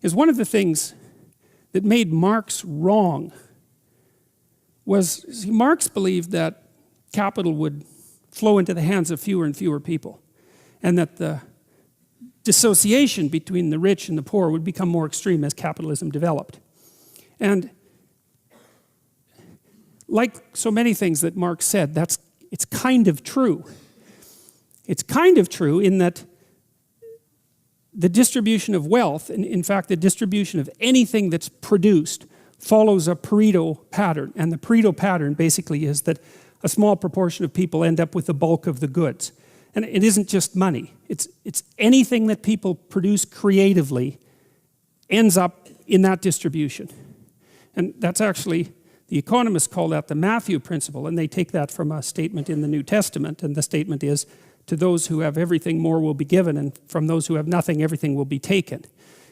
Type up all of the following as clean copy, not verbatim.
is one of the things that made Marx wrong was, see, Marx believed that capital would flow into the hands of fewer and fewer people, and that the dissociation between the rich and the poor would become more extreme as capitalism developed. And like so many things that Marx said, it's kind of true. It's kind of true in that the distribution of wealth, and in fact the distribution of anything that's produced, follows a Pareto pattern. And the Pareto pattern basically is that a small proportion of people end up with the bulk of the goods. And it isn't just money. It's anything that people produce creatively ends up in that distribution. And that's actually, the economists call that the Matthew principle, and they take that from a statement in the New Testament, and the statement is, to those who have everything, more will be given, and from those who have nothing, everything will be taken.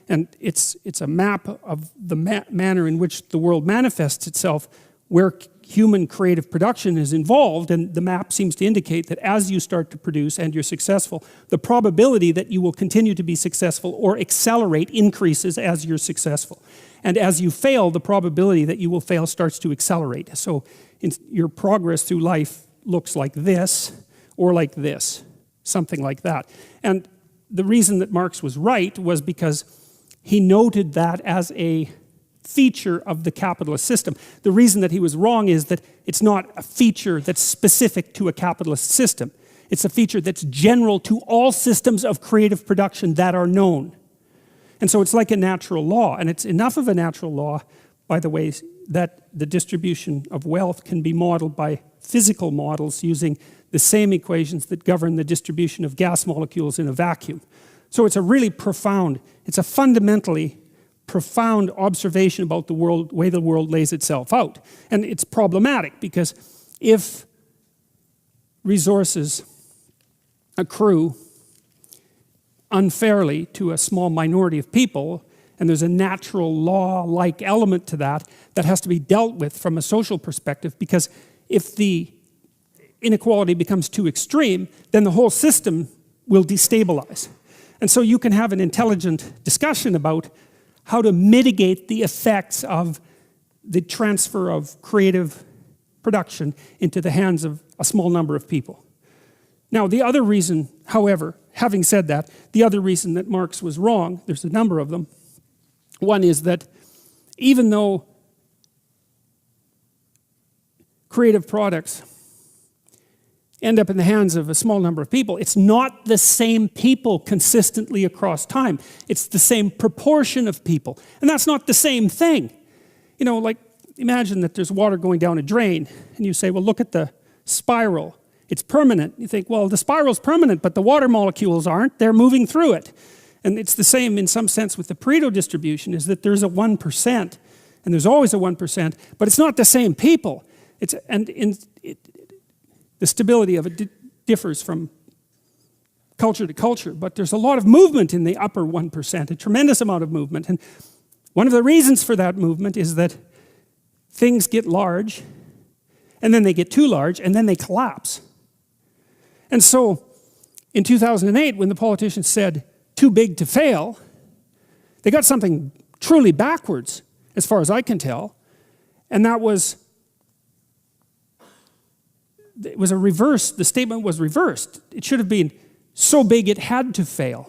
And it's a map of the manner in which the world manifests itself, where human creative production is involved, and the map seems to indicate that as you start to produce and you're successful, the probability that you will continue to be successful or accelerate increases as you're successful. And as you fail, the probability that you will fail starts to accelerate. So your progress through life looks like this, or like this, something like that. And the reason that Marx was right was because he noted that as a feature of the capitalist system. The reason that he was wrong is that it's not a feature that's specific to a capitalist system. It's a feature that's general to all systems of creative production that are known. And so it's like a natural law, and it's enough of a natural law, by the way, that the distribution of wealth can be modeled by physical models using the same equations that govern the distribution of gas molecules in a vacuum. So it's a really profound, it's a fundamentally profound observation about the world, way the world lays itself out. And it's problematic because if resources accrue unfairly to a small minority of people, and there's a natural law-like element to that that has to be dealt with from a social perspective, because if the inequality becomes too extreme, then the whole system will destabilize. And so you can have an intelligent discussion about how to mitigate the effects of the transfer of creative production into the hands of a small number of people. Now, the other reason, however, having said that, the other reason that Marx was wrong, there's a number of them. One is that even though creative products end up in the hands of a small number of people, it's not the same people consistently across time. It's the same proportion of people. And that's not the same thing. You know, like, imagine that there's water going down a drain, and you say, well, look at the spiral. It's permanent. You think, well, the spiral's permanent, but the water molecules aren't. They're moving through it. And it's the same in some sense with the Pareto distribution, is that there's a 1%, and there's always a 1%, but it's not the same people. The stability of it differs from culture to culture, but there's a lot of movement in the upper 1%, a tremendous amount of movement. And one of the reasons for that movement is that things get large, and then they get too large, and then they collapse. And so, in 2008, when the politicians said, too big to fail, they got something truly backwards, as far as I can tell, and that was, it was a reverse, the statement was reversed. It should have been, so big it had to fail.